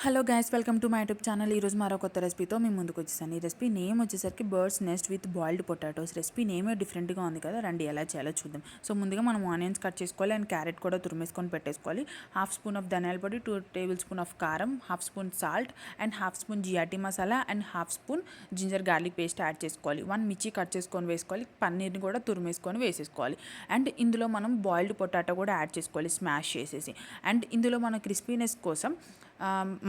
Hello guys, welcome to my YouTube channel. ఈరోజు మరో కొత్త రెసిపీతో మేము ముందుకు వచ్చేసాను. ఈ రెసిపీ నేమ్ వచ్చేసరికి bird's nest with boiled potatoes. Recipe నేమే డిఫరెంట్గా ఉంది కదా, రండి ఎలా చేయాలో చూద్దాం. సో ముందుగా మనం ఆనియన్స్ కట్ చేసుకోవాలి అండ్ క్యారెట్ కూడా తురిమేసుకొని పెట్టేసుకోవాలి. హాఫ్ స్పూన్ ఆఫ్ ధనియాల పొడి, 2 టేబుల్ స్పూన్ ఆఫ్ కారం, half spoon salt and half spoon జియాటీ masala and half spoon ginger garlic paste add చేసుకోవాలి. 1 మిర్చి కట్ చేసుకొని వేసుకోవాలి. పన్నీర్ని కూడా తురిమేసుకొని వేసేసుకోవాలి. అండ్ ఇందులో మనం బాయిల్డ్ పొటాటో కూడా యాడ్ చేసుకోవాలి స్మాష్ చేసేసి. అండ్ ఇందులో మన క్రిస్పీనెస్ కోసం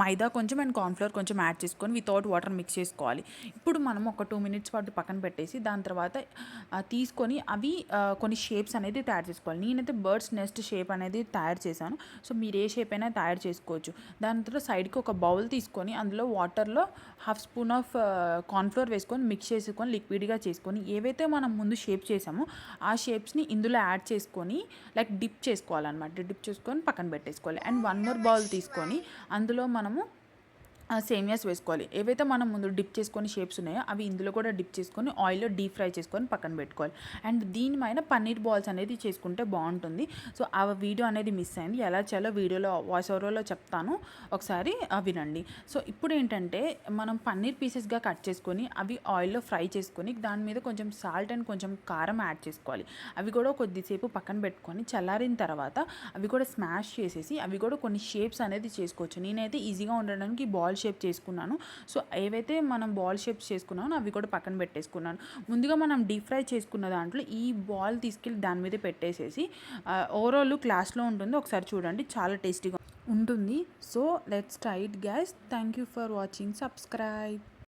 మైదా కొంచెం అండ్ కార్న్ఫ్లోర్ కొంచెం యాడ్ చేసుకొని వితౌట్ వాటర్ మిక్స్ చేసుకోవాలి. ఇప్పుడు మనం ఒక 2 మినిట్స్ పాటు పక్కన పెట్టేసి దాని తర్వాత తీసుకొని అవి కొన్ని షేప్స్ అనేది తయారు చేసుకోవాలి. నేనైతే బర్డ్స్ నెస్ట్ షేప్ అనేది తయారు చేశాను. సో మీరు ఏ షేప్ అయినా తయారు చేసుకోవచ్చు. దాని తర్వాత సైడ్కి ఒక బౌల్ తీసుకొని అందులో వాటర్లో హాఫ్ స్పూన్ ఆఫ్ కార్న్ఫ్లోర్ వేసుకొని మిక్స్ చేసుకొని లిక్విడ్గా చేసుకొని ఏవైతే మనం ముందు షేప్ చేసామో ఆ షేప్స్ని ఇందులో యాడ్ చేసుకొని లైక్ డిప్ చేసుకోవాలన్నమాట. డిప్ చేసుకొని పక్కన పెట్టేసుకోవాలి. అండ్ 1 మోర్ బౌల్ తీసుకొని అందులో మనము సేమియాస్ వేసుకోవాలి. ఏవైతే మనం ముందు డిప్ చేసుకొని షేప్స్ ఉన్నాయో అవి ఇందులో కూడా డిప్ చేసుకొని ఆయిల్లో డీప్ ఫ్రై చేసుకొని పక్కన పెట్టుకోవాలి. అండ్ దీనిపైన పన్నీర్ బాల్స్ అనేది చేసుకుంటే బాగుంటుంది. సో ఆ వీడియో అనేది మిస్ అయింది. ఎలా చేయాలో వీడియోలో వాయిస్ ఓవర్లో చెప్తాను, ఒకసారి వినండి. సో ఇప్పుడు ఏంటంటే మనం పన్నీర్ పీసెస్గా కట్ చేసుకొని అవి ఆయిల్లో ఫ్రై చేసుకొని దాని మీద కొంచెం సాల్ట్ అండ్ కొంచెం కారం యాడ్ చేసుకోవాలి. అవి కూడా కొద్దిసేపు పక్కన పెట్టుకొని చల్లారిన తర్వాత అవి కూడా స్మాష్ చేసేసి అవి కూడా కొన్ని షేప్స్ అనేది చేసుకోవచ్చు. నేనైతే ఈజీగా ఉండడానికి బాల్ షేప్ చేసుకున్నాను. సో ఏవైతే మనం బాల్ షేప్స్ చేసుకున్నామో అవి కూడా పక్కన పెట్టేసుకున్నాను. ముందుగా మనం డీప్ ఫ్రై చేసుకున్న దాంట్లో ఈ బాల్ తీసుకెళ్ళి దాని మీద పెట్టేసేసి ఓవరాల్ క్లాస్లో ఉంటుంది, ఒకసారి చూడండి, చాలా టేస్టీగా ఉంటుంది. So let's try it guys. Thank you for watching. Subscribe.